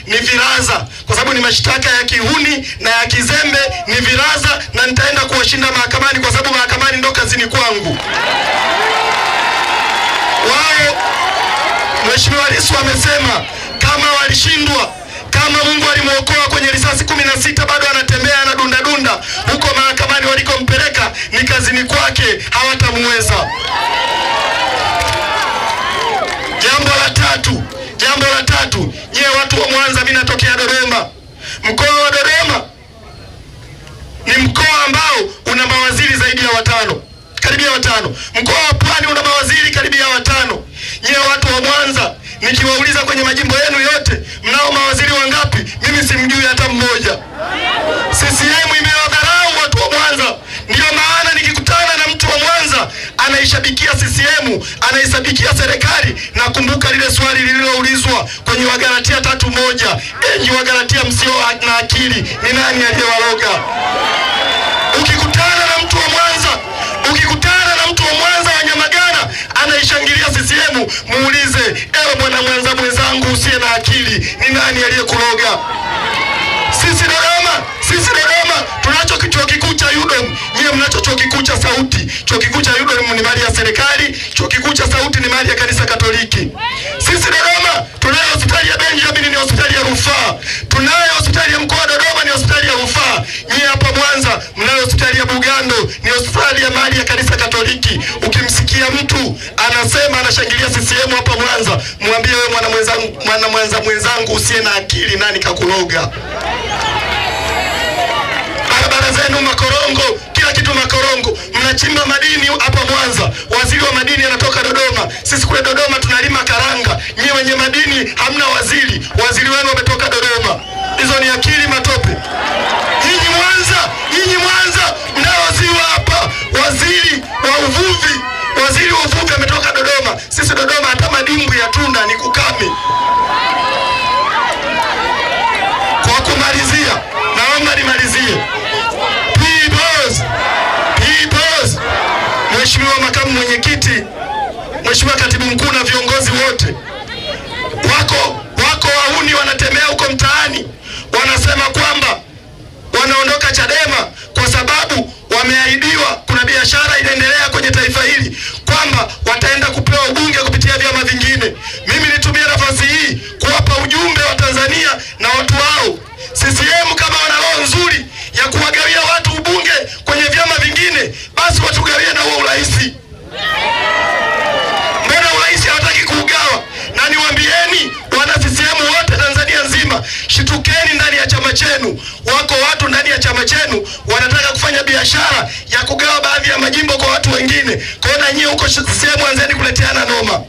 ni viraza, kwa sababu ni mashtaka ya kihuni na ya kizembe, ni viraza, na nitaenda kuwashinda mahakamani kwa sababu mahakamani ndo kazini kwangu. Wao Mheshimiwa Lissu amesema kama walishindwa, kama Mungu alimuokoa kwenye risasi 16 bado anatembea anadunda huko mahakamani walikompeleka ni kazini kwake, hawatamuweza. Jambo la tatu, watu wa Mwanza, mimi natokea Dodoma. Mkoa wa Dodoma ni mkoa ambao una mawaziri zaidi ya 5, karibia 5. Mkoa wa Pwani una mawaziri karibia 5. Watu wa Mwanza, nikiwauliza kwenye majimbo yenu yote mnao mawaziri wangapi? Mimi simjui hata mmoja. CCM imewadharau watu wa Mwanza. Ndio maana nikikutana na mtu wa Mwanza anaishabikia CCM, anaisabikia serikali, na kumbuka lile swali lililoulizwa kwenye Wagalatia 3:1, enyi Wagalatia msio na akili, ni nani aliyewaloga? Ukikutana na mtu wa Mwanza wa Nyamagana anaishangilia CCM, muulize, ewe mwana Mwanza mwenzangu usiye na akili, ni nani aliyekuloga? Sisi Dodoma tunacho chuo kikuu cha UDOM, nyie mnacho chuo kikuu cha Sauti. Chuo kikuu cha UDOM ni mali ya serikali, chuo kikuu cha Sauti ni mali ya kanisa Katoliki. Sisi Dodoma tunayo hospitali ya Benjamin, ni hospitali ya rufaa. Tunayo hospitali ya mkoa wa Dodoma, ni hospitali ya rufaa. Nyie hapa Mwanza mnayo hospitali ya Bugando, ni hospitali ya mali ya kanisa Katoliki. Ukimsikia mtu anasema anashangilia CCM hapa Mwanza, mwambie wewe mwana Mwanza mwenzangu usiye na akili, nani kakuloga? Barabara zenu makorongo, kila kitu makorongo. Mnachimba madini hapa Mwanza, waziri wa madini anatoka Dodoma. Sisi kule Dodoma tunalima karanga, nyie wenye madini hamna waziri, waziri wenu ametoka Dodoma. Hizo ni akili matope. Nyinyi Mwanza mnaoziwa hapa, waziri wa uvuvi ametoka Dodoma. Sisi Dodoma hata madimbu ya tunda ni kukame. Kwa kumalizia, naomba nimalizie. Mheshimiwa makamu mwenyekiti, Mheshimiwa katibu mkuu na viongozi wote, wako wahuni wanatembea huko mtaani, wanasema kwamba wanaondoka Chadema kwa sababu wameahidiwa, kuna biashara inaendelea kwenye taifa hili kwamba wataenda kupewa ubunge kupitia vyama vingine. Mimi nitumie nafasi hii kuwapa ujumbe wa Tanzania na watu wao, CCM kama wana roho nzuri ya kuwagawia watu ubunge kwenye vyama vingine, basi watugawie na huo uraisi. Mbona uraisi hawataki kuugawa? Na niwaambieni wana CCM wote Tanzania nzima, shitukeni ndani ya chama chenu. Wako watu ndani ya chama chenu wanataka kufanya biashara ya kugawa baadhi ya majimbo kwa watu wengine. Kwa hiyo na nyie huko CCM anzeni kuleteana noma.